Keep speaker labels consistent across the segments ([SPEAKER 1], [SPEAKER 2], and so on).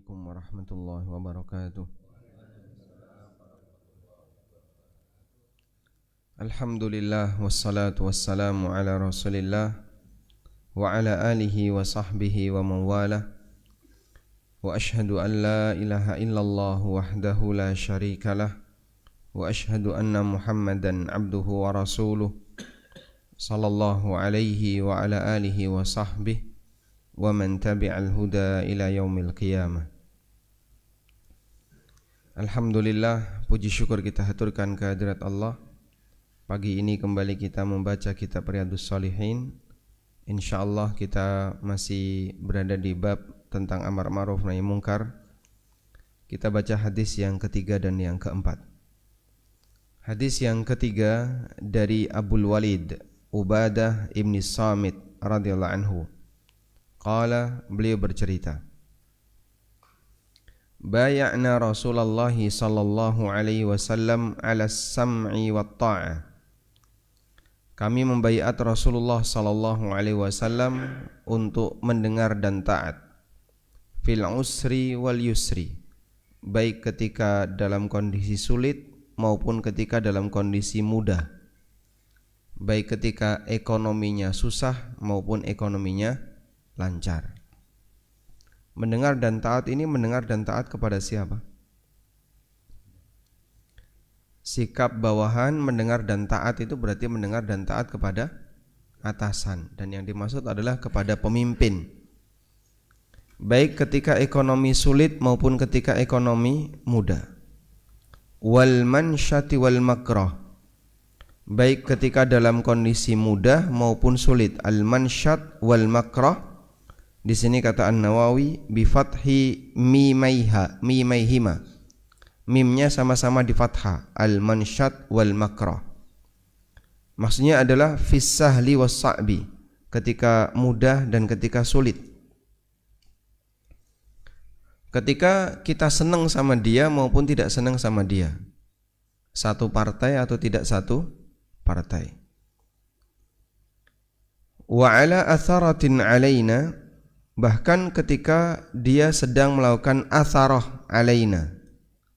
[SPEAKER 1] Assalamualaikum warahmatullahi wabarakatuh. Alhamdulillah wassalatu wassalamu ala Rasulillah wa ala alihi wa sahbihi wa mawalah. Wa ashhadu an la ilaha illallah wahdahu la syarikalah wa ashhadu anna Muhammadan abduhu wa rasuluh sallallahu alaihi wa ala alihi wa sahbihi wa man tabi'al huda ila yaumil qiyamah. Alhamdulillah, puji syukur kita haturkan kehadirat Allah. Pagi ini kembali kita membaca kitab Riyadhus Shalihin. Insyaallah kita masih berada di bab tentang amar ma'ruf nahi mungkar. Kita baca hadis yang ketiga dan yang keempat. Hadis yang ketiga dari Abul Walid Ubadah ibn Samit radhiyallahu anhu. Qala, beliau bercerita, bay'ana Rasulullah sallallahu alaihi wasallam ala sam'i wat ta'ah. Kami membaiat Rasulullah sallallahu alaihi wasallam untuk mendengar dan taat fil usri wal yusri, baik ketika dalam kondisi sulit maupun ketika dalam kondisi mudah, baik ketika ekonominya susah maupun ekonominya lancar. Mendengar dan taat ini mendengar dan taat kepada siapa? Sikap bawahan mendengar dan taat itu berarti mendengar dan taat kepada atasan, dan yang dimaksud adalah kepada pemimpin, baik ketika ekonomi sulit maupun ketika ekonomi mudah. Wal mansyati wal makrah, baik ketika dalam kondisi mudah maupun sulit. Al mansyat wal makrah, di sini kata An-Nawawi bi fathi mimaihima. Mimnya sama-sama di fathah, al-mansyat wal makrah. Maksudnya adalah fis sahli was sa'bi, ketika mudah dan ketika sulit. Ketika kita senang sama dia maupun tidak senang sama dia. Satu partai atau tidak satu partai. Wa ala atharatin alaina, bahkan ketika dia sedang melakukan atharah alaina.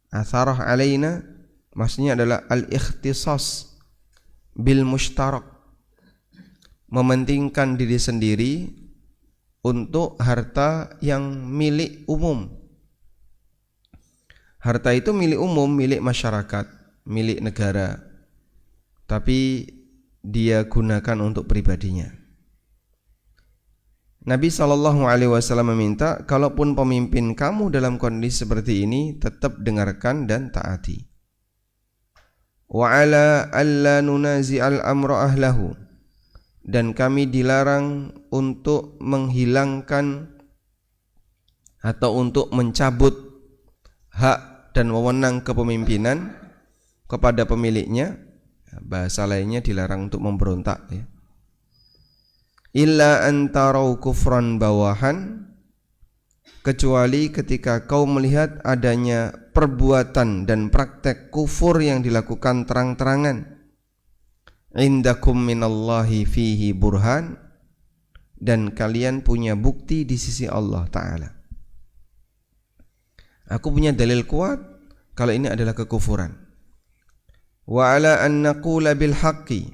[SPEAKER 1] Atharah alaina maksudnya adalah al-ikhtisas bil mushtarak, mementingkan diri sendiri untuk harta yang milik umum. Harta itu milik umum, milik masyarakat, milik negara, tapi dia gunakan untuk pribadinya. Nabi SAW meminta, kalaupun pemimpin kamu dalam kondisi seperti ini, tetap dengarkan dan taati. Wa ala alla nunazi'al amra ahlahu, dan kami dilarang untuk menghilangkan atau untuk mencabut hak dan wewenang kepemimpinan kepada pemiliknya. Bahasa lainnya dilarang untuk memberontak, ya. Illa antarau kufran bawahan, kecuali ketika kau melihat adanya perbuatan dan praktek kufur yang dilakukan terang-terangan. Indakum minallahi fihi burhan, dan kalian punya bukti di sisi Allah Ta'ala. Aku punya dalil kuat kalau ini adalah kekufuran. Wa ala an naqula bil haqqi,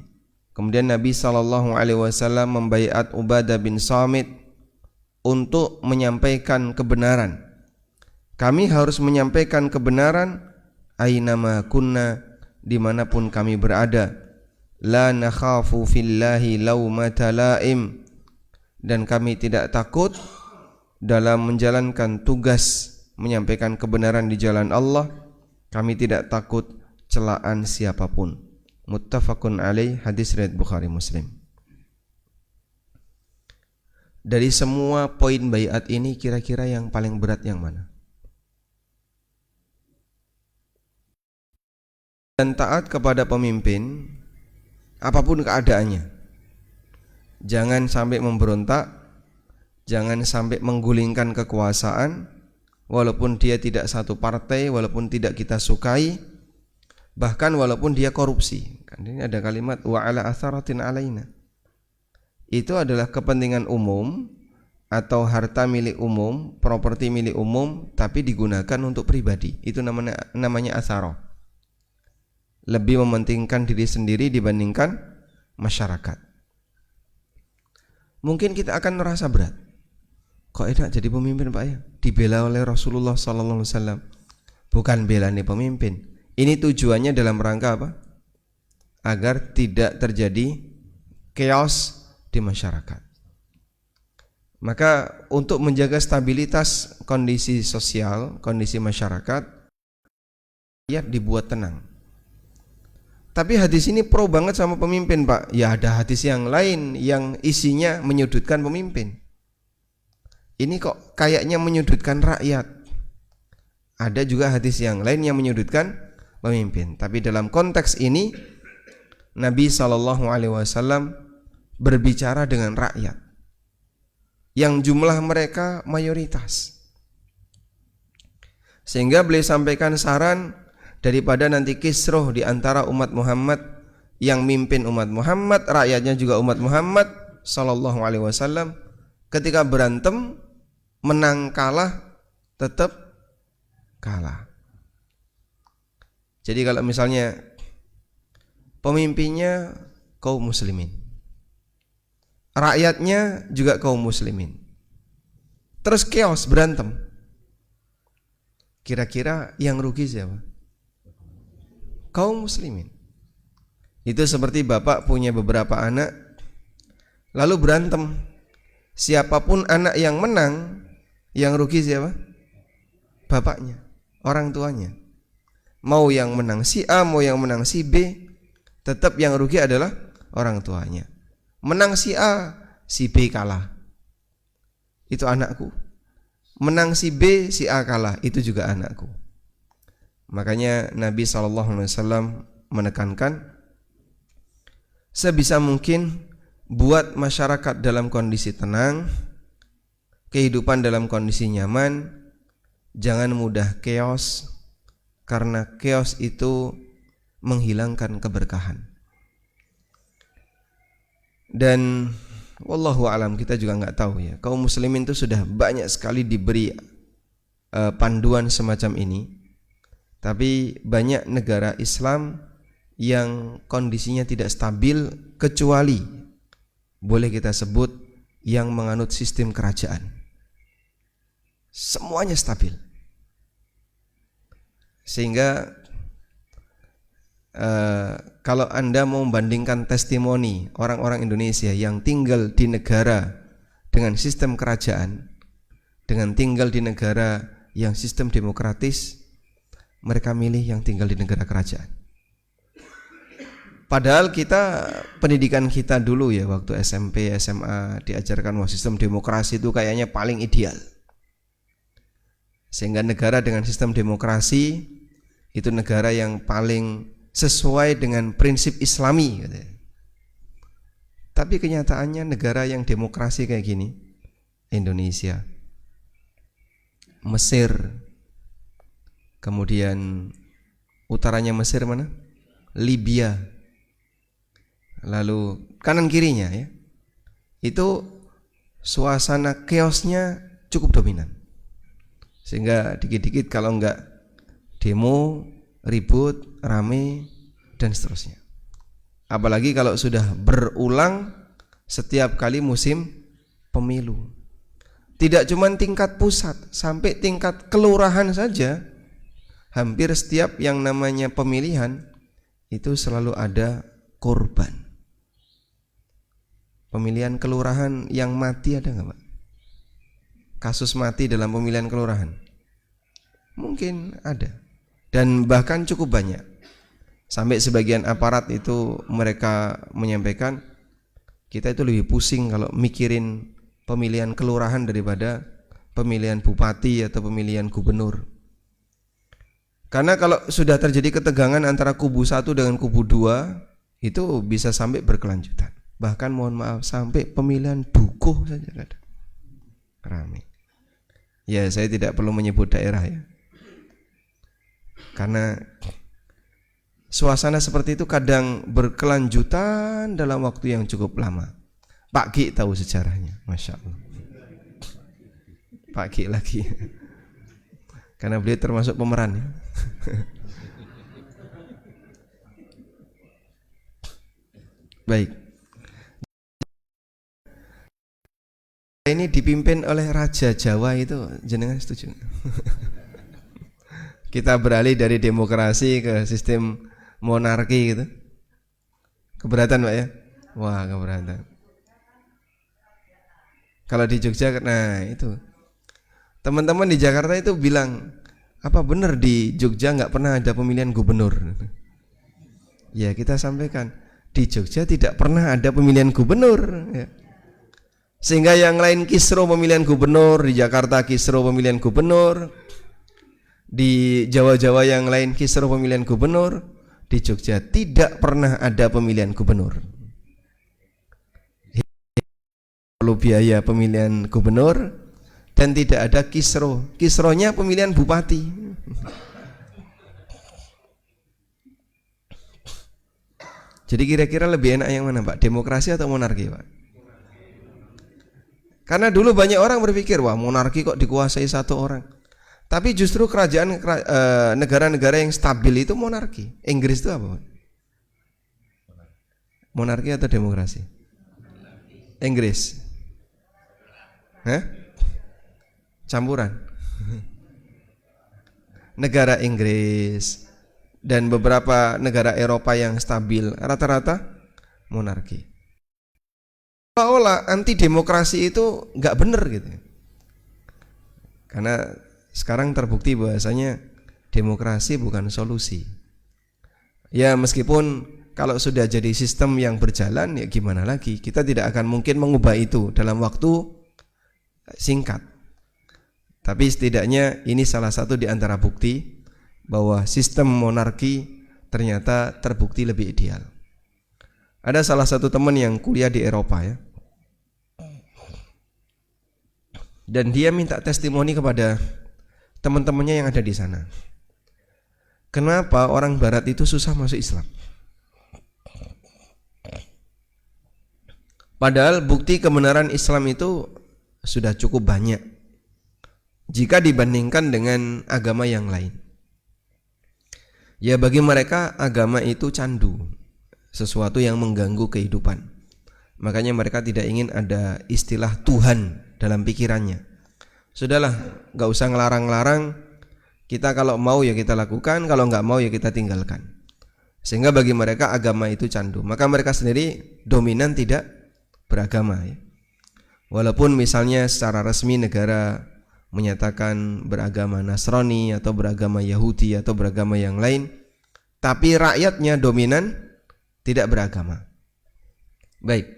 [SPEAKER 1] kemudian Nabi SAW membaiat Ubadah bin Samit untuk menyampaikan kebenaran. Kami harus menyampaikan kebenaran ainama kunna, dimanapun kami berada. La nakhafu fillahi laumata laim, dan kami tidak takut dalam menjalankan tugas menyampaikan kebenaran di jalan Allah. Kami tidak takut celaan siapapun. Muttafaqun alaih, hadis riwayat Bukhari Muslim. Dari semua poin baiat ini, kira-kira yang paling berat yang mana? Dan taat kepada pemimpin apapun keadaannya. Jangan sampai memberontak, jangan sampai menggulingkan kekuasaan, walaupun dia tidak satu partai, walaupun tidak kita sukai, bahkan walaupun dia korupsi. Kan ini ada kalimat wa ala atharatin alaina. Itu adalah kepentingan umum atau harta milik umum, properti milik umum, tapi digunakan untuk pribadi. Itu namanya atsara. Lebih mementingkan diri sendiri dibandingkan masyarakat. Mungkin kita akan merasa berat. Kok enak jadi pemimpin Pak ya? Dibela oleh Rasulullah SAW. Bukan bela nih pemimpin. Ini tujuannya dalam rangka apa? Agar tidak terjadi chaos di masyarakat. Maka untuk menjaga stabilitas kondisi sosial, kondisi masyarakat, rakyat dibuat tenang. Tapi hadis ini pro banget sama pemimpin Pak. Ya ada hadis yang lain yang isinya menyudutkan pemimpin. Ini kok kayaknya menyudutkan rakyat. Ada juga hadis yang lain yang menyudutkan pemimpin. Tapi dalam konteks ini Nabi SAW berbicara dengan rakyat yang jumlah mereka mayoritas, sehingga beliau sampaikan saran daripada nanti kisruh di antara umat Muhammad, yang mimpin umat Muhammad, rakyatnya juga umat Muhammad SAW. Ketika berantem, menang kalah tetap kalah. Jadi kalau misalnya pemimpinnya kaum muslimin, rakyatnya juga kaum muslimin, terus chaos, berantem, kira-kira yang rugi siapa? Kaum muslimin. Itu seperti bapak punya beberapa anak, lalu berantem. Siapapun anak yang menang, yang rugi siapa? Bapaknya, orang tuanya. Mau yang menang si A, mau yang menang si B, tetap yang rugi adalah orang tuanya. Menang si A, si B kalah, itu anakku. Menang si B, si A kalah, itu juga anakku. Makanya Nabi SAW menekankan sebisa mungkin buat masyarakat dalam kondisi tenang, kehidupan dalam kondisi nyaman, jangan mudah chaos, karena chaos itu menghilangkan keberkahan. Dan wallahu alam, kita juga nggak tahu ya, kaum muslimin itu sudah banyak sekali diberi panduan semacam ini, tapi banyak negara Islam yang kondisinya tidak stabil, kecuali boleh kita sebut yang menganut sistem kerajaan. Semuanya stabil, sehingga kalau Anda mau membandingkan testimoni orang-orang Indonesia yang tinggal di negara dengan sistem kerajaan dengan tinggal di negara yang sistem demokratis, mereka milih yang tinggal di negara kerajaan. Padahal kita, pendidikan kita dulu ya, waktu SMP, SMA diajarkan bahwa sistem demokrasi itu kayaknya paling ideal, sehingga negara dengan sistem demokrasi itu negara yang paling sesuai dengan prinsip Islami katanya. Tapi kenyataannya negara yang demokrasi kayak gini, Indonesia, Mesir, kemudian utaranya Mesir mana? Libya, lalu kanan kirinya ya, itu suasana chaosnya cukup dominan, sehingga dikit-dikit kalau enggak demo, ribut, rame, dan seterusnya. Apalagi kalau sudah berulang setiap kali musim pemilu. Tidak cuma tingkat pusat, sampai tingkat kelurahan saja, hampir setiap yang namanya pemilihan itu selalu ada korban. Pemilihan kelurahan yang mati ada nggak Pak? Kasus mati dalam pemilihan kelurahan? Mungkin ada, dan bahkan cukup banyak. Sampai sebagian aparat itu mereka menyampaikan, kita itu lebih pusing kalau mikirin pemilihan kelurahan daripada pemilihan bupati atau pemilihan gubernur. Karena kalau sudah terjadi ketegangan antara kubu satu dengan kubu dua, itu bisa sampai berkelanjutan. Bahkan mohon maaf, sampai pemilihan dukuh saja ada, ramai. Ya, saya tidak perlu menyebut daerah ya, karena suasana seperti itu kadang berkelanjutan dalam waktu yang cukup lama. Pak Ki tahu sejarahnya, Masya Allah. Pak Ki lagi. Karena beliau termasuk pemeran ya. Baik. Ini dipimpin oleh Raja Jawa itu, jenengan setuju? Kita beralih dari demokrasi ke sistem monarki gitu. Keberatan Pak ya? Wah, keberatan. Kalau di Jogja, nah itu teman-teman di Jakarta itu bilang, apa benar di Jogja nggak pernah ada pemilihan gubernur? Ya kita sampaikan, di Jogja tidak pernah ada pemilihan gubernur ya. Sehingga yang lain kisro pemilihan gubernur, di Jakarta kisro pemilihan gubernur, di Jawa-Jawa yang lain kisro pemilihan gubernur, di Jogja tidak pernah ada pemilihan gubernur. Perlu biaya pemilihan gubernur dan tidak ada kisro. Kisronya pemilihan bupati. Jadi kira-kira lebih enak yang mana Pak? Demokrasi atau monarki Pak? Karena dulu banyak orang berpikir, wah monarki kok dikuasai satu orang. Tapi justru kerajaan negara-negara yang stabil itu monarki. Inggris itu apa Pak? Monarki atau demokrasi? Inggris. Hah? Campuran. Negara Inggris dan beberapa negara Eropa yang stabil rata-rata monarki. Seolah anti demokrasi itu nggak benar gitu. Karena sekarang terbukti bahwasanya demokrasi bukan solusi. Ya meskipun kalau sudah jadi sistem yang berjalan ya gimana lagi? Kita tidak akan mungkin mengubah itu dalam waktu singkat. Tapi setidaknya ini salah satu di antara bukti bahwa sistem monarki ternyata terbukti lebih ideal. Ada salah satu teman yang kuliah di Eropa ya. Dan dia minta testimoni kepada teman-temannya yang ada di sana. Kenapa orang barat itu susah masuk Islam? Padahal bukti kebenaran Islam itu sudah cukup banyak jika dibandingkan dengan agama yang lain. Ya bagi mereka agama itu candu, sesuatu yang mengganggu kehidupan. Makanya mereka tidak ingin ada istilah Tuhan dalam pikirannya. Sudahlah, gak usah ngelarang-larang. Kita kalau mau ya kita lakukan, kalau gak mau ya kita tinggalkan. Sehingga bagi mereka agama itu candu. Maka mereka sendiri dominan tidak beragama ya. Walaupun misalnya secara resmi negara menyatakan beragama Nasrani atau beragama Yahudi atau beragama yang lain, tapi rakyatnya dominan tidak beragama. Baik.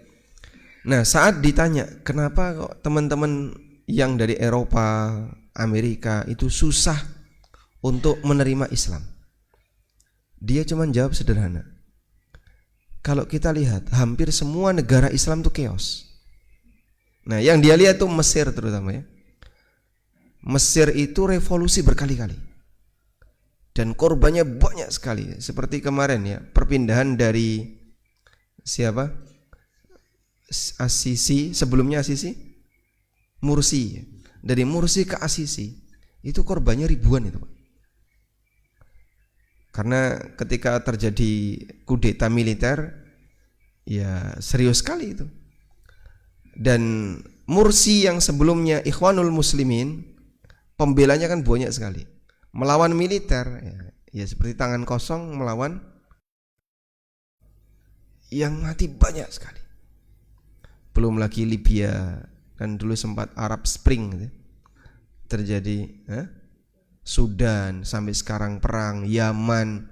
[SPEAKER 1] Nah, saat ditanya kenapa kok teman-teman yang dari Eropa, Amerika itu susah untuk menerima Islam, dia cuma jawab sederhana. Kalau kita lihat hampir semua negara Islam itu chaos. Nah, yang dia lihat tuh Mesir terutama ya. Mesir itu revolusi berkali-kali dan korbannya banyak sekali. Seperti kemarin ya, perpindahan dari siapa? Asisi, sebelumnya Asisi, Mursi. Dari Mursi ke Asisi itu korbannya ribuan itu. Karena ketika terjadi kudeta militer ya serius sekali itu. Dan Mursi yang sebelumnya Ikhwanul Muslimin, pembelanya kan banyak sekali. Melawan militer ya seperti tangan kosong melawan, yang mati banyak sekali. Belum lagi Libya, kan dulu sempat Arab Spring gitu, terjadi Sudan, sampai sekarang perang Yaman,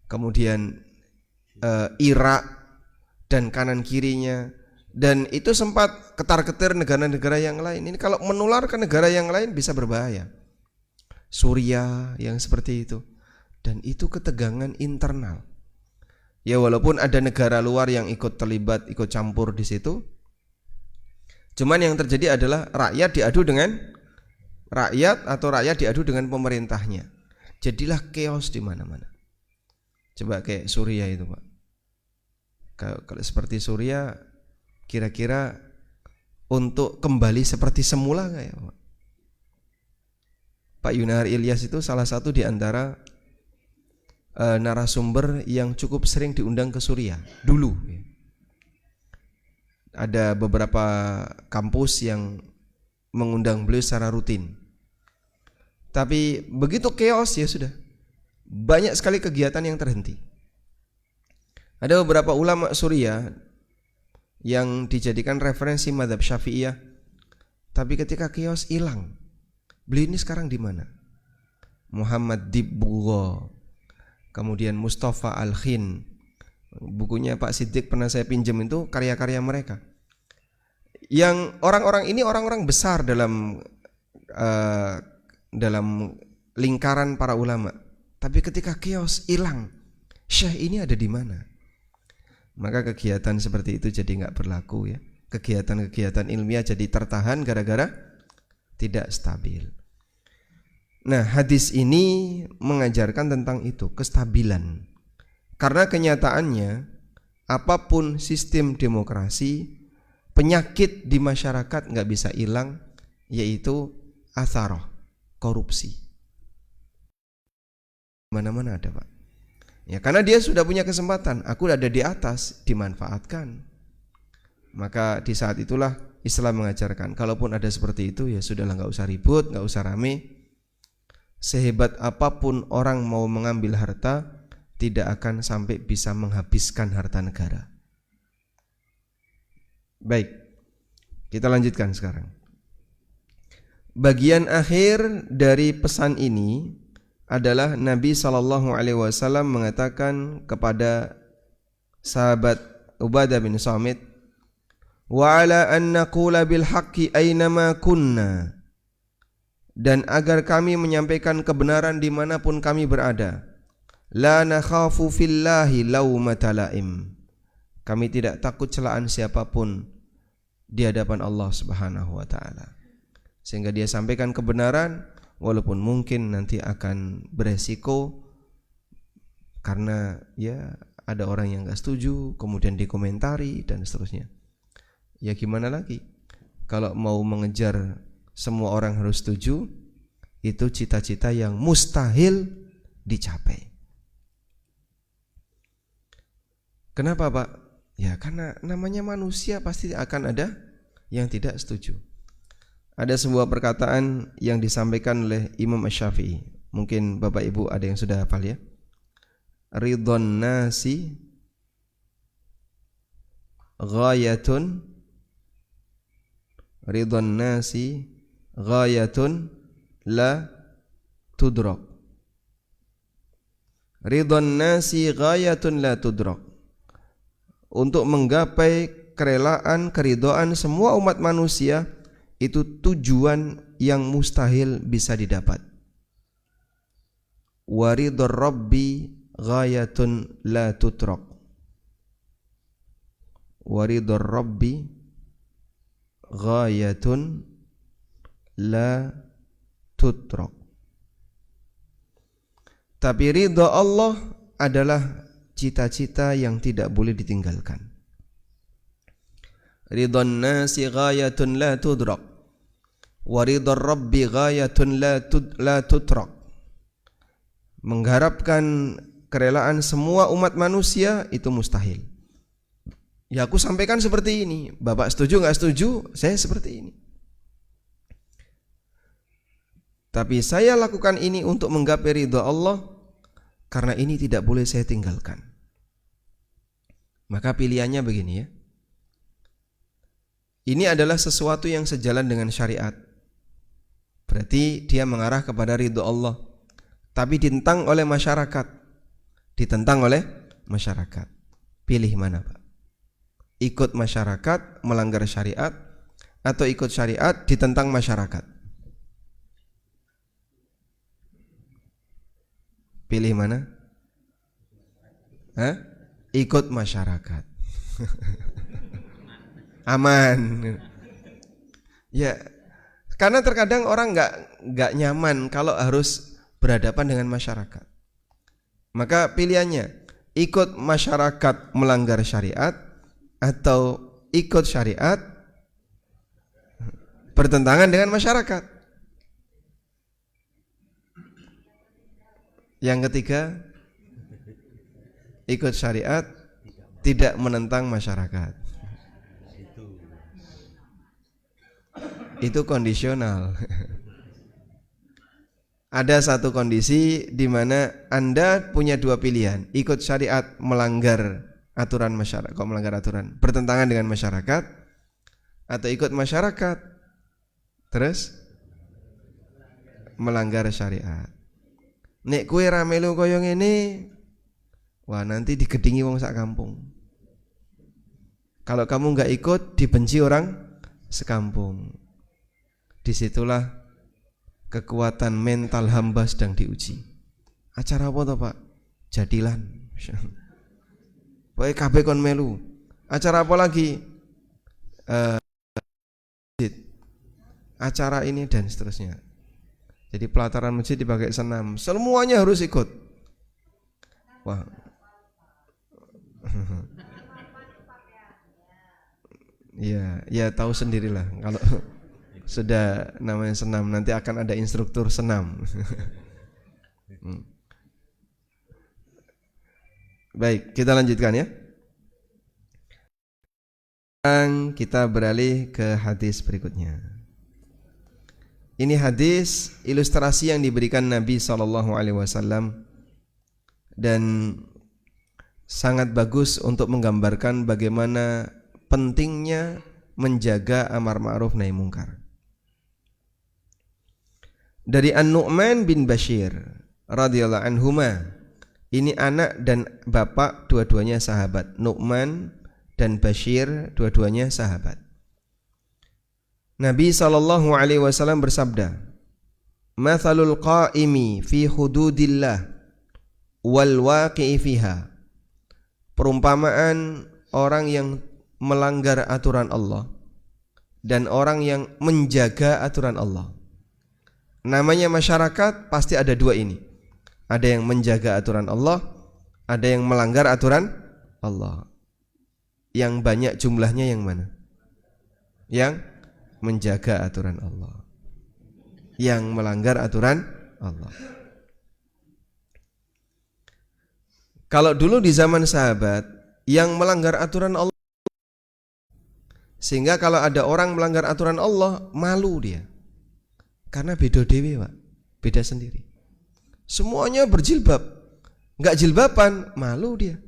[SPEAKER 1] kemudian Irak dan kanan kirinya. Dan itu sempat ketar-ketir negara-negara yang lain. Ini kalau menular ke negara yang lain bisa berbahaya. Suriah yang seperti itu. Dan itu ketegangan internal. Ya walaupun ada negara luar yang ikut terlibat, ikut campur di situ. Cuman yang terjadi adalah rakyat diadu dengan rakyat atau rakyat diadu dengan pemerintahnya. Jadilah chaos di mana-mana. Coba kayak Suriah itu, Pak. Kalau seperti Suriah, kira-kira untuk kembali seperti semula nggak ya Pak? Pak Yunahar Ilyas itu salah satu di antara narasumber yang cukup sering diundang ke Suriah dulu. Ada beberapa kampus yang mengundang beliau secara rutin. Tapi begitu chaos ya sudah, banyak sekali kegiatan yang terhenti. Ada beberapa ulama Suriah yang dijadikan referensi mazhab Syafi'iyah, tapi ketika chaos hilang. Beliau ini sekarang di mana? Muhammad Dibbugha, kemudian Mustafa Al-Khin. Bukunya Pak Siddiq pernah saya pinjam, itu karya-karya mereka. Yang orang-orang ini orang-orang besar dalam lingkaran para ulama. Tapi ketika chaos hilang, Syekh ini ada di mana? Maka kegiatan seperti itu jadi nggak berlaku ya. Kegiatan-kegiatan ilmiah jadi tertahan gara-gara tidak stabil. Nah, hadis ini mengajarkan tentang itu, kestabilan. Karena kenyataannya apapun sistem demokrasi, penyakit di masyarakat nggak bisa hilang, yaitu atharoh, korupsi. Mana-mana ada Pak. Ya karena dia sudah punya kesempatan, aku ada di atas, dimanfaatkan. Maka di saat itulah Islam mengajarkan, kalaupun ada seperti itu ya sudahlah, nggak usah ribut, nggak usah rame. Sehebat apapun orang mau mengambil harta, tidak akan sampai bisa menghabiskan harta negara. Baik, kita lanjutkan sekarang. Bagian akhir dari pesan ini adalah Nabi SAW mengatakan kepada sahabat Ubadah bin Samit, wa ala an naqula bil haqqi aynama kunna, dan agar kami menyampaikan kebenaran dimanapun kami berada. La nakhafu fillahi laumata laim, kami tidak takut celaan siapapun di hadapan Allah Subhanahu wa taala. Sehingga dia sampaikan kebenaran walaupun mungkin nanti akan beresiko karena ya ada orang yang enggak setuju, kemudian dikomentari dan seterusnya. Ya gimana lagi? Kalau mau mengejar semua orang harus setuju, itu cita-cita yang mustahil dicapai. Kenapa Pak? Ya karena namanya manusia pasti akan ada yang tidak setuju. Ada sebuah perkataan yang disampaikan oleh Imam Asy-Syafi'i. Mungkin Bapak Ibu ada yang sudah hafal ya. Ridhon nasi ghayatun, ridhon nasi ghayatun la tudrak. Ridhon nasi ghayatun la tudrak. Untuk menggapai kerelaan, keridhaan semua umat manusia, itu tujuan yang mustahil bisa didapat. Waridhor rabbi ghayatun la tutrak. Waridhor rabbi ghayatun la tutrak. Tapi ridha Allah adalah cita-cita yang tidak boleh ditinggalkan. Ridhon nasi ghayatun la tudrak, wa ridhor rabbi ghayatun la tutrak. Mengharapkan kerelaan semua umat manusia itu mustahil. Ya aku sampaikan seperti ini, Bapak setuju nggak setuju, saya seperti ini. Tapi saya lakukan ini untuk menggapai ridha Allah, karena ini tidak boleh saya tinggalkan. Maka pilihannya begini ya. Ini adalah sesuatu yang sejalan dengan syariat. Berarti dia mengarah kepada ridha Allah. Tapi ditentang oleh masyarakat. Ditentang oleh masyarakat. Pilih mana Pak? Ikut masyarakat, melanggar syariat, atau ikut syariat, ditentang masyarakat? Pilih mana? Hah? Ikut masyarakat. Aman. Ya, karena terkadang orang nggak nyaman kalau harus berhadapan dengan masyarakat. Maka pilihannya ikut masyarakat melanggar syariat atau ikut syariat bertentangan dengan masyarakat. Yang ketiga, ikut syariat, tidak menentang masyarakat. Itu kondisional. Ada satu kondisi di mana Anda punya dua pilihan, ikut syariat melanggar aturan masyarakat, kok melanggar aturan, bertentangan dengan masyarakat, atau ikut masyarakat terus melanggar syariat. Nek kue ramelu koyong ini, wah nanti digedingi wong sak kampung. Kalau kamu nggak ikut, dibenci orang sekampung. Disitulah kekuatan mental hamba sedang diuji. Acara apa toh Pak? Jadilan. Pokoke kabeh kon melu. Acara apa lagi? Acara ini dan seterusnya. Jadi pelataran masjid dipakai senam, semuanya harus ikut. Wah. Ya tahu sendirilah kalau sudah namanya senam, nanti akan ada instruktur senam. Baik, kita lanjutkan ya. Sekarang kita beralih ke hadis berikutnya. Ini hadis ilustrasi yang diberikan Nabi SAW dan sangat bagus untuk menggambarkan bagaimana pentingnya menjaga amar ma'ruf nahi munkar. Dari An-Nu'man bin Bashir radhiyallahu anhuma, ini anak dan bapak dua-duanya sahabat. Nu'man dan Bashir dua-duanya sahabat. Nabi SAW bersabda, "Mathalul qa'imi fi hududillah wal waqi'i fiha." Perumpamaan orang yang melanggar aturan Allah dan orang yang menjaga aturan Allah. Namanya masyarakat pasti ada dua ini. Ada yang menjaga aturan Allah, ada yang melanggar aturan Allah. Yang banyak jumlahnya yang mana? Yang menjaga aturan Allah, yang melanggar aturan Allah. Kalau dulu di zaman sahabat, yang melanggar aturan Allah, sehingga kalau ada orang melanggar aturan Allah, malu dia, karena beda dewe Pak, beda sendiri. Semuanya berjilbab, nggak jilbaban, malu dia.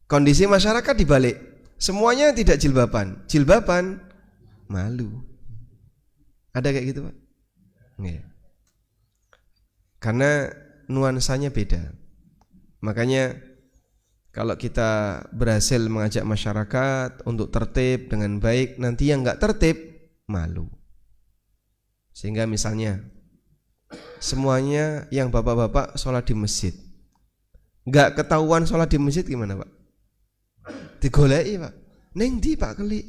[SPEAKER 1] Kondisi masyarakat dibalik, semuanya tidak jilbaban, jilbaban malu. Ada kayak gitu Pak? Nggak. Karena nuansanya beda. Makanya kalau kita berhasil mengajak masyarakat untuk tertib dengan baik, nanti yang nggak tertib malu. Sehingga misalnya semuanya yang bapak-bapak sholat di masjid, nggak ketahuan sholat di masjid gimana Pak? Digoleki Pak, neng di Pak keli.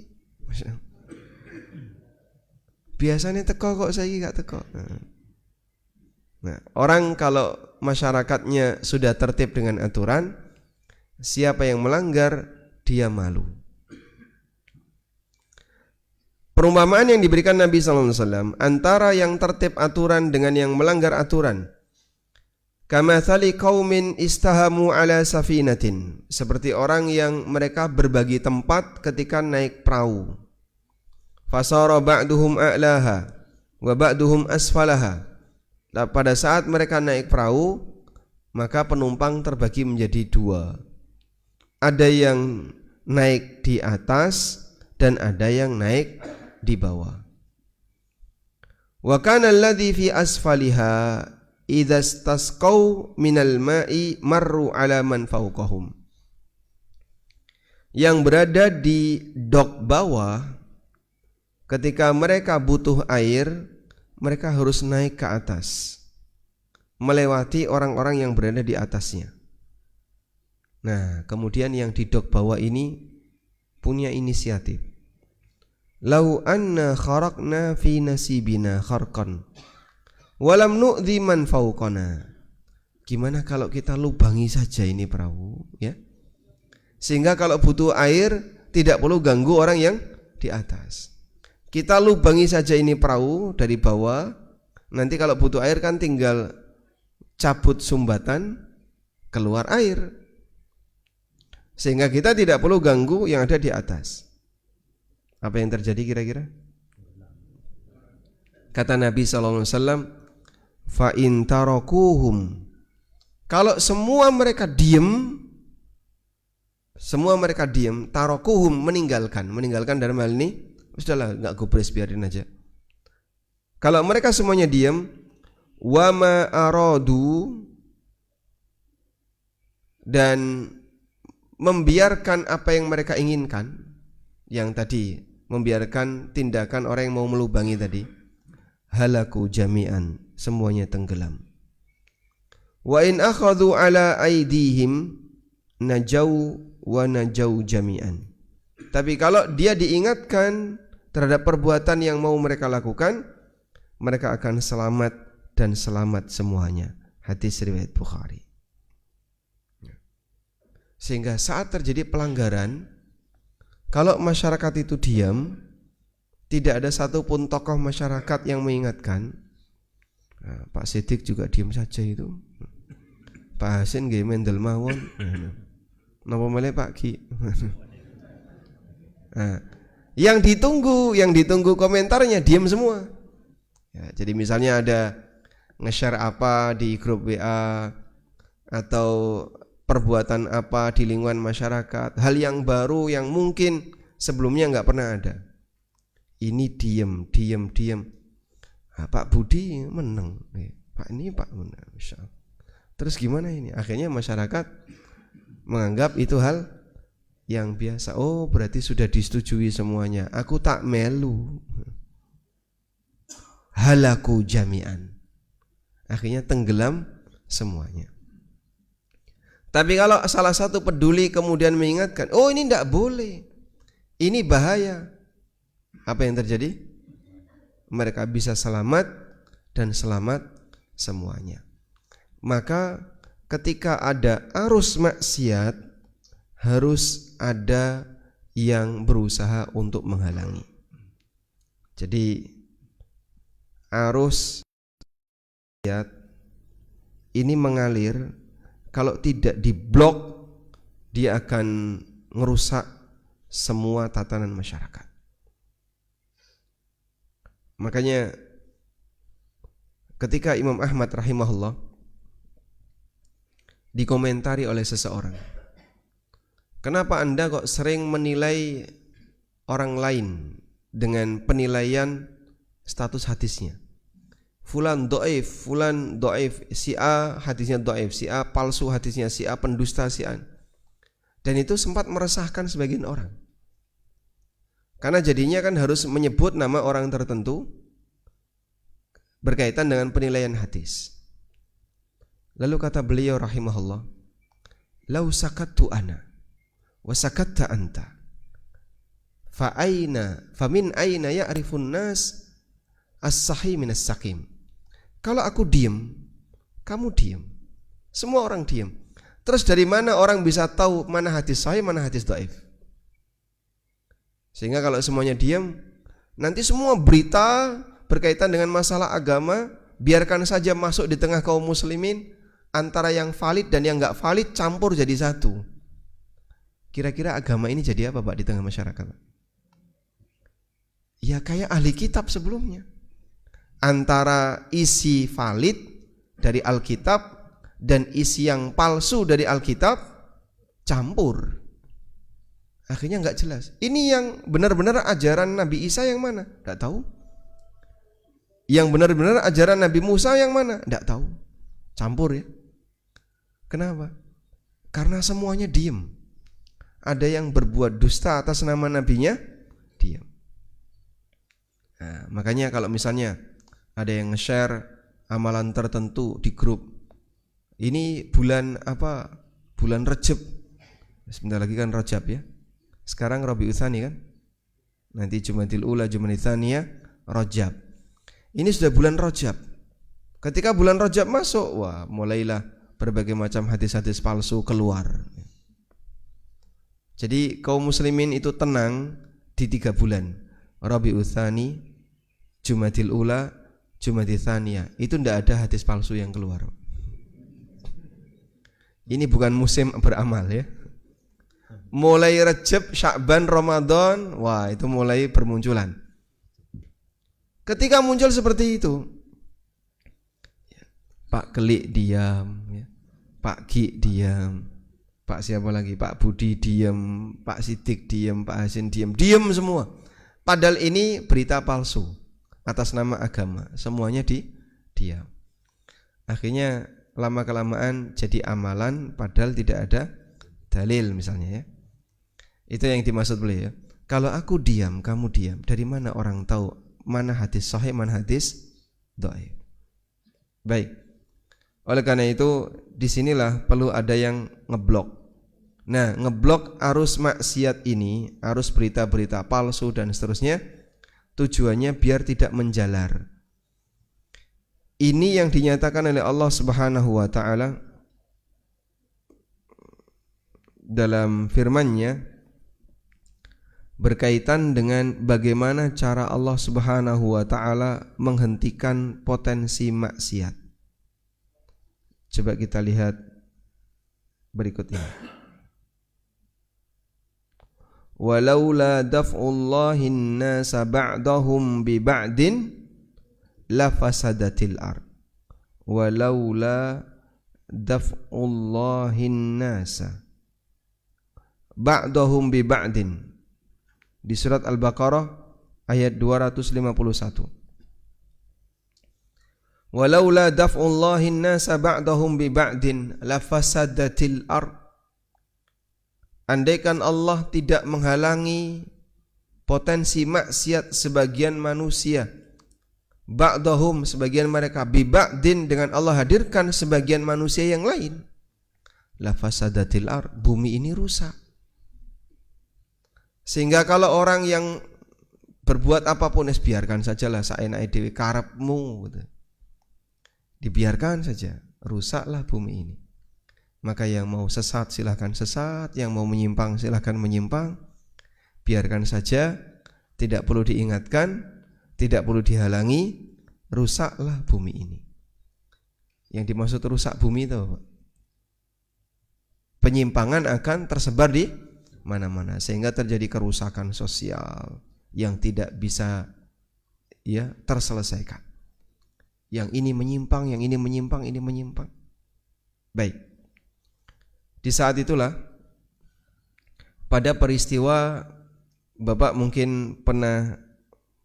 [SPEAKER 1] Biasanya teko kok saya gak teko. Nah, orang kalau masyarakatnya sudah tertib dengan aturan, siapa yang melanggar dia malu. Perumpamaan yang diberikan Nabi SAW antara yang tertib aturan dengan yang melanggar aturan. Kamathali qaumin istahamu ala safinatin, seperti orang yang mereka berbagi tempat ketika naik perahu. Fasara ba'duhum a'laha wa ba'duhum asfalaha. Nah, pada saat mereka naik perahu, maka penumpang terbagi menjadi dua. Ada yang naik di atas dan ada yang naik di bawah. Wa kana alladhi fi asfaliha idza istasqau minal ma'i marru ala man fawqahum. Yang berada di dok bawah, ketika mereka butuh air, mereka harus naik ke atas, melewati orang-orang yang berada di atasnya. Nah, kemudian yang di dok bawah ini punya inisiatif. Lau anna kharaqna fi nasibina kharqan walam nu'dhi man fawqana. Gimana kalau kita lubangi saja ini perahu, ya? Sehingga kalau butuh air tidak perlu ganggu orang yang di atas. Kita lubangi saja ini perahu dari bawah, Nanti kalau butuh air kan tinggal cabut sumbatan, keluar air. Sehingga kita tidak perlu ganggu yang ada di atas. Apa yang terjadi kira-kira? Kata Nabi SAW, fa in tarakuhum, kalau semua mereka diam, tarakuhum, meninggalkan dalam hal ini, sudahlah, nggak gubris, biarin aja. Kalau mereka semuanya diam, wa ma aradu, dan membiarkan apa yang mereka inginkan, yang tadi membiarkan tindakan orang yang mau melubangi tadi, halaku jami'an, semuanya tenggelam. Wa in akhadhu ala aidihim najau wa najau jami'an. Tapi kalau dia diingatkan terhadap perbuatan yang mau mereka lakukan, mereka akan selamat dan selamat semuanya. Hadis riwayat Bukhari. Sehingga saat terjadi pelanggaran, kalau masyarakat itu diam, tidak ada satupun tokoh masyarakat yang mengingatkan. Nah, Pak Siddiq juga diam saja itu. Pak Hasin nggih mendel mawon. Napa meneh Pak Ki? Nah, yang ditunggu komentarnya diam semua. Ya, jadi misalnya ada nge-share apa di grup WA atau perbuatan apa di lingkungan masyarakat, hal yang baru yang mungkin sebelumnya nggak pernah ada. Ini diam. Nah, Pak Budi menang. Pak ini Pak menang. Terus gimana ini? Akhirnya masyarakat menganggap itu hal yang biasa. Oh, berarti sudah disetujui semuanya. Aku tak melu. Halaku jami'an. Akhirnya tenggelam semuanya. Tapi kalau salah satu peduli kemudian mengingatkan, oh ini tidak boleh, ini bahaya, apa yang terjadi? Mereka bisa selamat dan selamat semuanya. Maka ketika ada arus maksiat, harus ada yang berusaha untuk menghalangi. Jadi arus maksiat ini mengalir, kalau tidak diblok, dia akan merusak semua tatanan masyarakat. Makanya ketika Imam Ahmad rahimahullah dikomentari oleh seseorang, kenapa Anda kok sering menilai orang lain dengan penilaian status hadisnya? Fulan do'if, si A hadisnya do'if, si A palsu hadisnya, si A pendusta, si A. Dan itu sempat meresahkan sebagian orang. Karena jadinya kan harus menyebut nama orang tertentu berkaitan dengan penilaian hadis. Lalu kata beliau rahimahullah, lau sakattu ana wa sakatta anta fa min aina ya'rifun nas as-sahih min as-saqim. Kalau aku diam, kamu diam, semua orang diam, terus dari mana orang bisa tahu mana hadis sahih, mana hadis dhaif? Sehingga kalau semuanya diam, nanti semua berita berkaitan dengan masalah agama biarkan saja masuk di tengah kaum muslimin, antara yang valid dan yang enggak valid campur jadi satu. Kira-kira agama ini jadi apa Pak di tengah masyarakat? Ya kayak ahli kitab sebelumnya. Antara isi valid dari Alkitab dan isi yang palsu dari Alkitab campur. Akhirnya enggak jelas. Ini yang benar-benar ajaran Nabi Isa yang mana? Enggak tahu. Yang benar-benar ajaran Nabi Musa yang mana? Enggak tahu. Campur ya. Kenapa? Karena semuanya diam. Ada yang berbuat dusta atas nama nabinya, diam. Nah, makanya kalau misalnya ada yang nge-share amalan tertentu di grup, ini bulan apa? Bulan Rajab. Sebentar lagi kan Rajab ya. Sekarang Rabiul Tsani kan? Nanti Jumadil Ula, Jumadil Tsaniyah, Rajab. Ini sudah bulan Rajab. Ketika bulan Rajab masuk, wah mulailah berbagai macam hadis-hadis palsu keluar. Jadi kaum muslimin itu tenang di 3 bulan, Rabiul Tsani, Jumadil Ula, Jumadil Tsaniyah, itu tidak ada hadis palsu yang keluar. Ini bukan musim beramal ya. Mulai Rajab, Sya'ban, Ramadan, wah itu mulai bermunculan. Ketika muncul seperti itu, Pak Kelik diam, ya. Pak Ki diam, Pak siapa lagi, Pak Budi diam, Pak Sidik diam, Pak Hasin diam, diam semua. Padahal ini berita palsu atas nama agama, semuanya diam. Akhirnya lama kelamaan jadi amalan padahal tidak ada dalil misalnya ya. Itu yang dimaksud beliau ya. Kalau aku diam, kamu diam, dari mana orang tahu mana hadis sahih, mana hadis dhaif? Baik. Oleh karena itu disinilah perlu ada yang ngeblok. Nah, ngeblok arus maksiat ini, arus berita-berita palsu dan seterusnya, tujuannya biar tidak menjalar. Ini yang dinyatakan oleh Allah Subhanahu wa taala dalam firman-Nya berkaitan dengan bagaimana cara Allah Subhanahu wa taala menghentikan potensi maksiat. Coba kita lihat berikut ini. Walaula daf'ullahin nasa ba'dahum bi ba'din lafasadatil ard. Walaula daf'ullahin nasa ba'dahum bi ba'din. Di surat Al-Baqarah ayat 251. Walaula daf'ullahin nasa ba'dahum bi ba'din lafasadatil ard. Andaikan Allah tidak menghalangi potensi maksiat sebagian manusia, ba'dahum sebagian mereka, bi ba'din dengan Allah hadirkan sebagian manusia yang lain, lafasadatil ard, bumi ini rusak. Sehingga kalau orang yang berbuat apapun, biarkan sajalah saenake dhewe karepmu gitu. Dibiarkan saja, rusaklah bumi ini. Maka yang mau sesat silahkan sesat, yang mau menyimpang silahkan menyimpang. Biarkan saja, tidak perlu diingatkan, tidak perlu dihalangi, rusaklah bumi ini. Yang dimaksud rusak bumi itu penyimpangan akan tersebar di mana-mana sehingga terjadi kerusakan sosial yang tidak bisa ya terselesaikan. Yang ini menyimpang, yang ini menyimpang, ini menyimpang. Baik. Di saat itulah pada peristiwa, Bapak mungkin pernah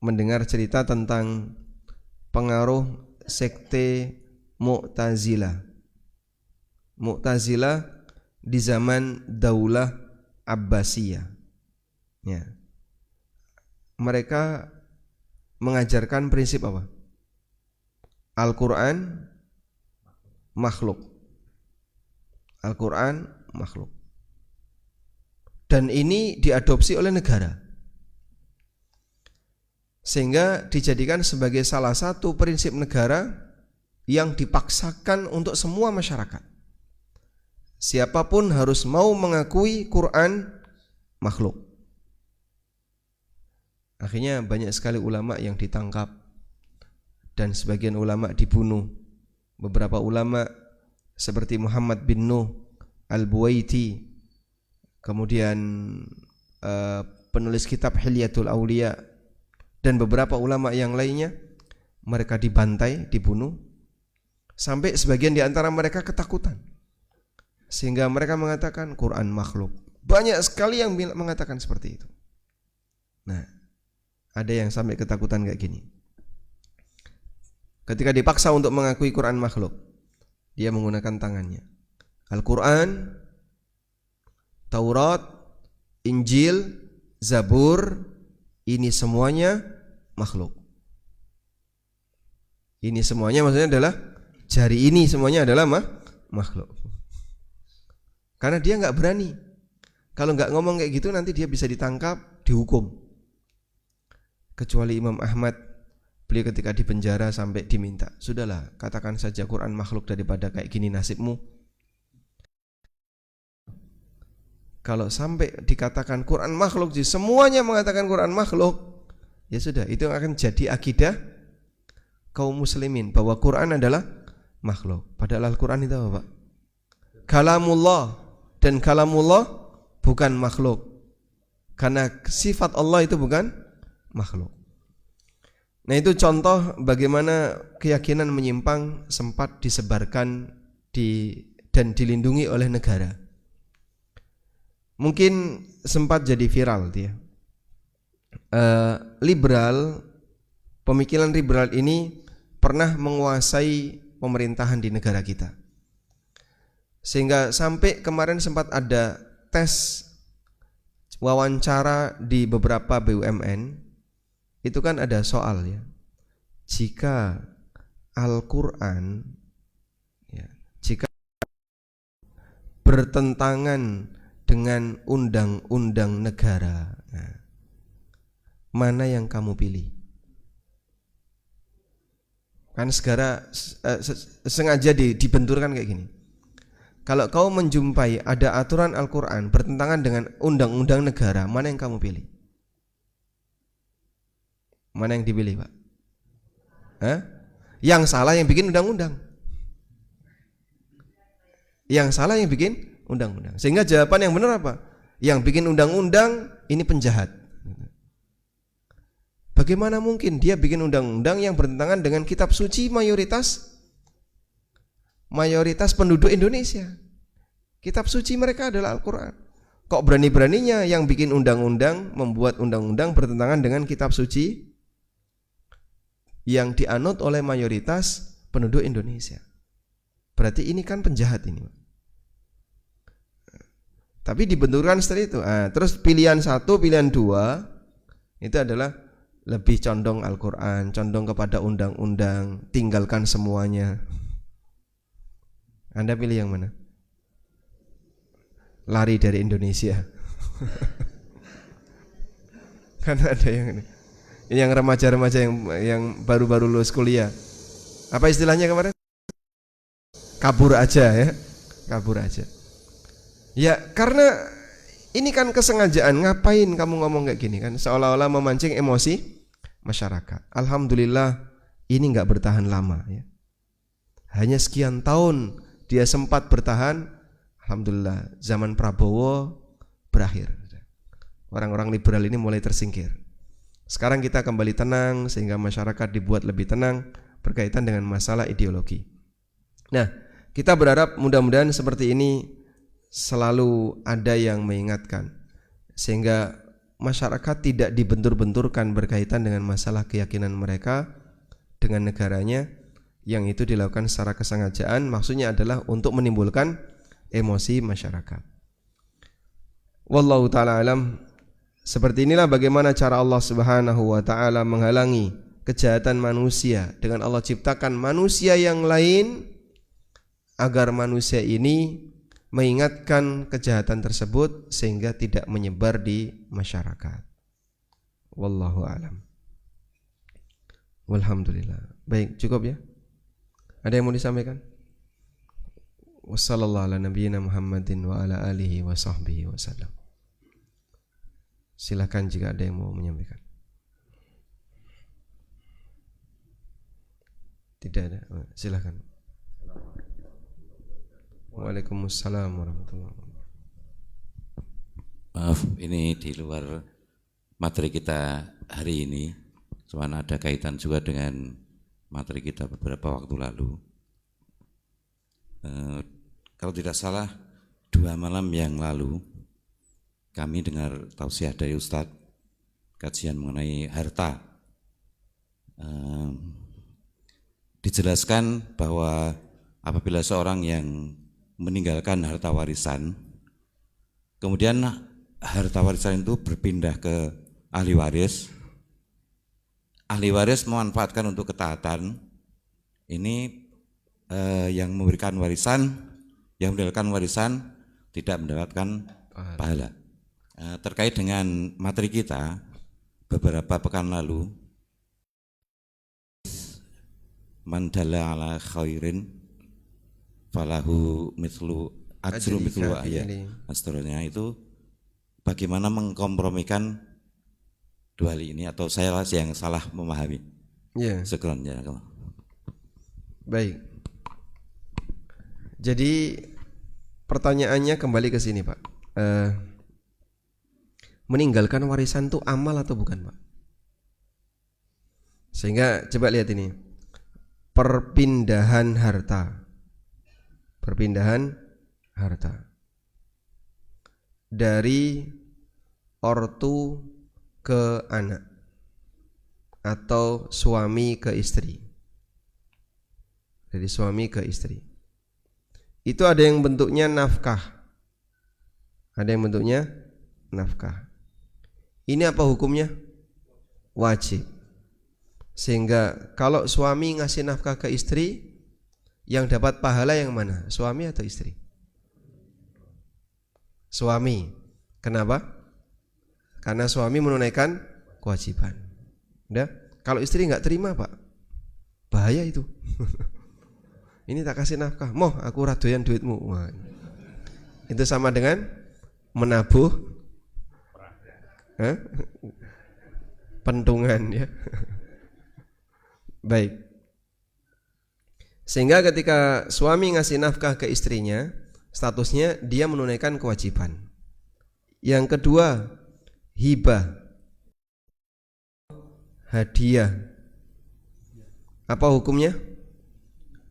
[SPEAKER 1] mendengar cerita tentang pengaruh sekte Mu'tazilah. Mu'tazilah di zaman Daulah Abbasiyah. Ya. Mereka mengajarkan prinsip apa? Al-Quran makhluk. Al-Quran makhluk. Dan ini diadopsi oleh negara, sehingga dijadikan sebagai salah satu prinsip negara yang dipaksakan untuk semua masyarakat. Siapapun harus mau mengakui Quran makhluk. Akhirnya banyak sekali ulama yang ditangkap dan sebagian ulama dibunuh. Beberapa ulama seperti Muhammad bin Nuh Al-Buwaiti, kemudian penulis kitab Hilyatul Auliya, dan beberapa ulama yang lainnya, mereka dibantai, dibunuh, sampai sebagian di antara mereka ketakutan, sehingga mereka mengatakan Quran makhluk. Banyak sekali yang mengatakan seperti itu. Nah, ada yang sampai ketakutan kayak gini. Ketika dipaksa untuk mengakui Quran makhluk, dia menggunakan tangannya. Al-Quran, Taurat, Injil, Zabur, ini semuanya makhluk. Ini semuanya maksudnya adalah jari ini semuanya adalah makhluk. Karena dia nggak berani. Kalau nggak ngomong kayak gitu nanti dia bisa ditangkap, dihukum. Kecuali Imam Ahmad, beliau ketika di penjara sampai diminta, sudahlah katakan saja Quran makhluk daripada kayak gini nasibmu. Kalau sampai dikatakan Quran makhluk, semuanya mengatakan Quran makhluk, ya sudah, itu akan jadi akidah kaum muslimin bahwa Quran adalah makhluk. Padahal Al-Quran itu apa, Pak? Kalamullah, dan kalamullah bukan makhluk. Karena sifat Allah itu bukan makhluk. Nah, itu contoh bagaimana keyakinan menyimpang sempat disebarkan dan dilindungi oleh negara. Mungkin sempat jadi viral dia. Liberal, pemikiran liberal ini pernah menguasai pemerintahan di negara kita. Sehingga sampai kemarin sempat ada tes wawancara di beberapa BUMN, itu kan ada soal ya. Jika Al-Quran jika bertentangan dengan undang-undang negara, mana yang kamu pilih? Kan segera sengaja dibenturkan kayak gini. Kalau kau menjumpai ada aturan Al-Quran bertentangan dengan undang-undang negara, mana yang kamu pilih? Mana yang dipilih, Pak? Yang salah yang bikin undang-undang. Yang salah yang bikin undang-undang. Sehingga jawaban yang benar apa? Yang bikin undang-undang ini penjahat. Bagaimana mungkin dia bikin undang-undang yang bertentangan dengan kitab suci mayoritas penduduk Indonesia? Kitab suci mereka adalah Al-Quran. Kok berani-beraninya yang bikin undang-undang membuat undang-undang bertentangan dengan kitab suci yang dianut oleh mayoritas penduduk Indonesia? Berarti ini kan penjahat ini. Tapi dibenturkan setelah itu. Terus pilihan 1, pilihan 2 itu adalah lebih condong Al-Quran, condong kepada undang-undang, tinggalkan semuanya. Anda pilih yang mana? Lari dari Indonesia. Karena ada yang remaja-remaja yang baru-baru lulus kuliah. Apa istilahnya kemarin? Kabur aja ya. Kabur aja. Ya, karena ini kan kesengajaan. Ngapain kamu ngomong kayak gini kan? Seolah-olah memancing emosi masyarakat. Alhamdulillah ini enggak bertahan lama ya. Hanya sekian tahun dia sempat bertahan. Alhamdulillah zaman Prabowo berakhir. Orang-orang liberal ini mulai tersingkir. Sekarang kita kembali tenang sehingga masyarakat dibuat lebih tenang berkaitan dengan masalah ideologi. Nah, kita berharap mudah-mudahan seperti ini selalu ada yang mengingatkan sehingga masyarakat tidak dibentur-benturkan berkaitan dengan masalah keyakinan mereka dengan negaranya, yang itu dilakukan secara kesengajaan. Maksudnya adalah untuk menimbulkan emosi masyarakat. Wallahu ta'ala alam. Seperti inilah bagaimana cara Allah Subhanahu wa ta'ala menghalangi kejahatan manusia dengan Allah ciptakan manusia yang lain agar manusia ini mengingatkan kejahatan tersebut sehingga tidak menyebar di masyarakat. Wallahu a'lam. Walhamdulillah. Baik, cukup ya? Ada yang mau disampaikan? Wassallallahu ala nabiyyina Muhammadin wa ala alihi wa sahbihi wasallam. Silakan jika ada yang mau menyampaikan. Tidak ada? Silakan. Waalaikumsalam warahmatullahi wabarakatuh.
[SPEAKER 2] Maaf, ini di luar materi kita hari ini. Cuman ada kaitan juga dengan materi kita beberapa waktu lalu. Kalau tidak salah 2 malam yang lalu kami dengar tausiah dari Ustadz kajian mengenai harta. Dijelaskan bahwa apabila seorang yang meninggalkan harta warisan, kemudian harta warisan itu berpindah ke ahli waris memanfaatkan untuk ketaatan. Ini yang memberikan warisan, yang meninggalkan warisan tidak mendapatkan pahala. Terkait dengan materi kita beberapa pekan lalu, man dalla ala khairin falahu mithlu ajru mithlu seterusnya, itu bagaimana mengkompromikan dua hal ini, atau saya yang salah memahami?
[SPEAKER 1] Ya.
[SPEAKER 2] Syukran ya.
[SPEAKER 1] Baik. Jadi pertanyaannya kembali ke sini, Pak. Meninggalkan warisan itu amal atau bukan, Pak? Sehingga coba lihat ini. Perpindahan harta. Perpindahan harta. Dari ortu ke anak atau suami ke istri. Dari suami ke istri. Itu ada yang bentuknya nafkah. Ada yang bentuknya nafkah. Ini apa hukumnya? Wajib. Sehingga kalau suami ngasih nafkah ke istri, yang dapat pahala yang mana? Suami atau istri? Suami. Kenapa? Karena suami menunaikan kewajiban. Udah? Kalau istri nggak terima, Pak, bahaya itu. Ini tak kasih nafkah, moh aku radoyan duitmu. Wah. Itu sama dengan menabuh pentungan, ya. Baik. Sehingga ketika suami ngasih nafkah ke istrinya, statusnya dia menunaikan kewajiban. Yang kedua, hibah, hadiah. Apa hukumnya?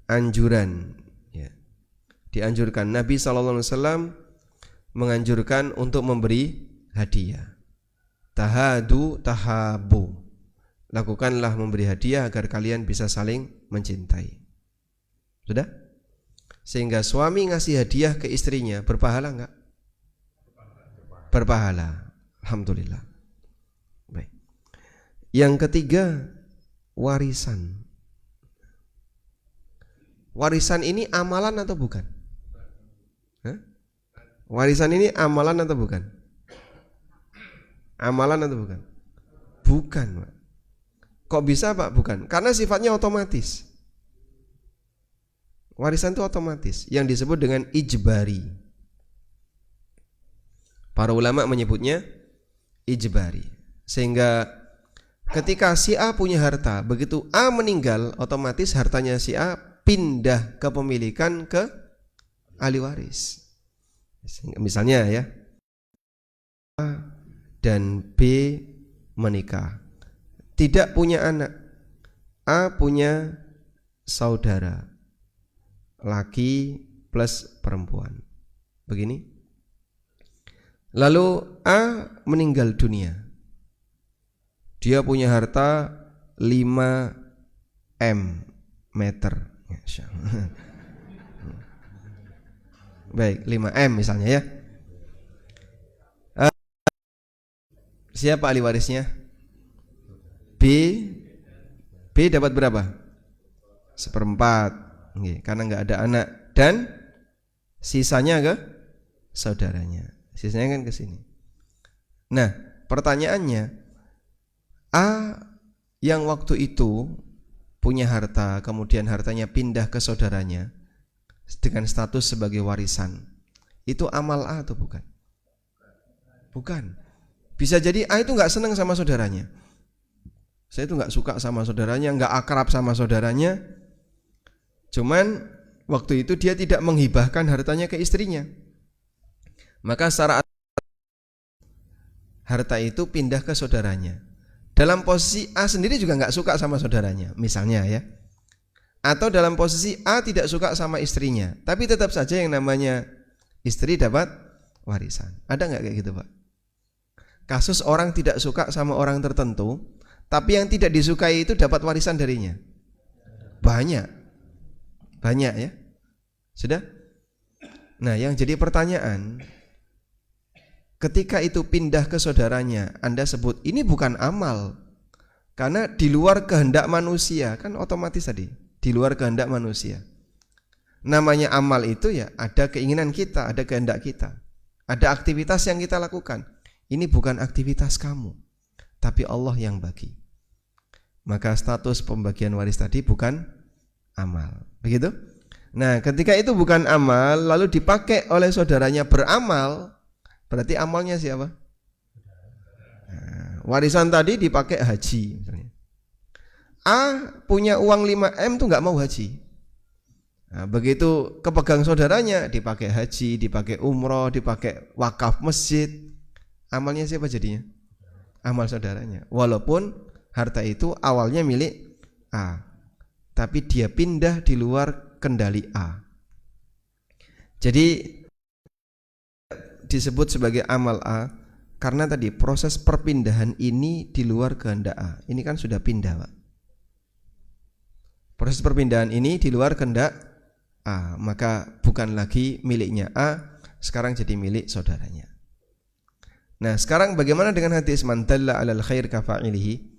[SPEAKER 1] Anjuran, ya. Dianjurkan. Nabi SAW menganjurkan untuk memberi hadiah. Tahadu tahabu. Lakukanlah memberi hadiah agar kalian bisa saling mencintai. Sudah? Sehingga suami ngasih hadiah ke istrinya berpahala enggak? Berpahala. Alhamdulillah. Baik. Yang ketiga, warisan. Warisan ini amalan atau bukan? Warisan ini amalan atau bukan? Amalan atau bukan? Bukan, Pak. Kok bisa, Pak? Bukan. Karena sifatnya otomatis. Warisan itu otomatis, yang disebut dengan ijbari. Para ulama menyebutnya ijbari. Sehingga ketika si A punya harta, begitu A meninggal, otomatis hartanya si A pindah kepemilikan ke ahli waris. Misalnya ya, A dan B menikah, tidak punya anak. A punya saudara, laki plus perempuan. Begini. Lalu A meninggal dunia. Dia punya harta 5 meter. Baik, 5 misalnya ya. Siapa ahli warisnya? B dapat berapa? 1/4. Karena nggak ada anak, dan sisanya ke saudaranya. Sisanya kan ke sini. Nah, pertanyaannya, A yang waktu itu punya harta, kemudian hartanya pindah ke saudaranya dengan status sebagai warisan, itu amal A atau bukan? Bukan. Bisa jadi A itu nggak senang sama saudaranya. Saya itu nggak suka sama saudaranya, nggak akrab sama saudaranya. Cuman waktu itu dia tidak menghibahkan hartanya ke istrinya. Maka secara harta itu pindah ke saudaranya. Dalam posisi A sendiri juga nggak suka sama saudaranya, misalnya ya. Atau dalam posisi A tidak suka sama istrinya, tapi tetap saja yang namanya istri dapat warisan. Ada nggak kayak gitu, Pak? Kasus orang tidak suka sama orang tertentu, tapi yang tidak disukai itu dapat warisan darinya. Banyak ya. Sudah? Nah, yang jadi pertanyaan, ketika itu pindah ke saudaranya, Anda sebut ini bukan amal, karena di luar kehendak manusia. Kan otomatis tadi, di luar kehendak manusia. Namanya amal itu ya ada keinginan kita, ada kehendak kita, ada aktivitas yang kita lakukan. Ini bukan aktivitas kamu, tapi Allah yang bagi. Maka status pembagian waris tadi bukan amal. Begitu? Nah, ketika itu bukan amal, lalu dipakai oleh saudaranya beramal, berarti amalnya siapa? Nah, warisan tadi dipakai haji misalnya. A punya uang 5 tuh nggak mau haji. Nah, begitu kepegang saudaranya, dipakai haji, dipakai umroh, dipakai wakaf masjid, amalnya siapa jadinya? Amal saudaranya. Walaupun harta itu awalnya milik A, tapi dia pindah di luar kendali A. Jadi disebut sebagai amal A karena tadi proses perpindahan ini di luar kehendak A. Ini kan sudah pindah, Pak. Proses perpindahan ini di luar kehendak A, maka bukan lagi miliknya A, sekarang jadi milik saudaranya. Nah, sekarang bagaimana dengan hadis man dalla 'alal khair kafa'ilihi?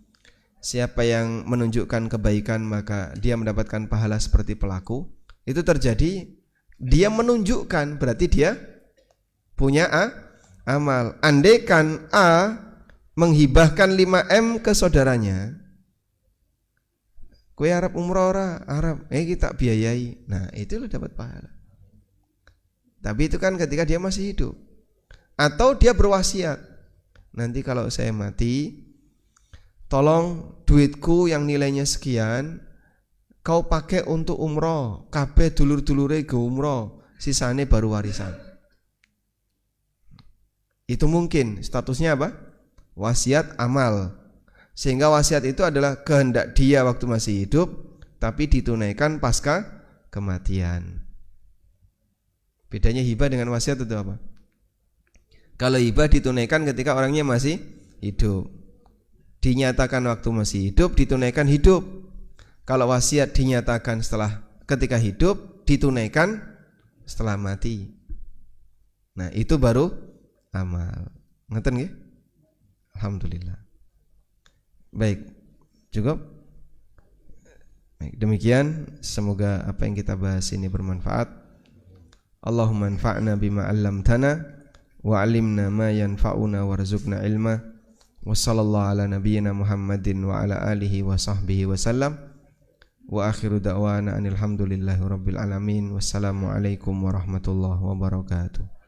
[SPEAKER 1] Siapa yang menunjukkan kebaikan maka dia mendapatkan pahala seperti pelaku. Itu terjadi, dia menunjukkan, berarti dia punya amal. Andaikan A menghibahkan 5M ke saudaranya, kowe arep umroh ora? Arep. Kita biayai. Nah, itu lo dapat pahala. Tapi itu kan ketika dia masih hidup. Atau dia berwasiat. Nanti kalau saya mati, tolong duitku yang nilainya sekian kau pakai untuk umroh. Kabeh dulur-dulure go umroh, sisane baru warisan. Itu mungkin statusnya apa? Wasiat amal. Sehingga wasiat itu adalah kehendak dia waktu masih hidup, tapi ditunaikan pasca kematian. Bedanya hibah dengan wasiat itu apa? Kalau hibah ditunaikan ketika orangnya masih hidup, dinyatakan waktu masih hidup, ditunaikan hidup. Kalau wasiat dinyatakan ketika hidup, ditunaikan setelah mati. Nah, itu baru amal. Ngeten nggih? Alhamdulillah. Baik, cukup. Baik, demikian semoga apa yang kita bahas ini bermanfaat. Allahumma anfa'na bima 'allamtana wa 'allimna ma yanfa'una warzuqna ilma. Wa sallallahu ala nabiyyina Muhammadin wa ala alihi wa sahbihi wa sallam. Wa akhiru da'wana anil hamdulillahi rabbil alamin. Wassalamu alaikum warahmatullahi wabarakatuh.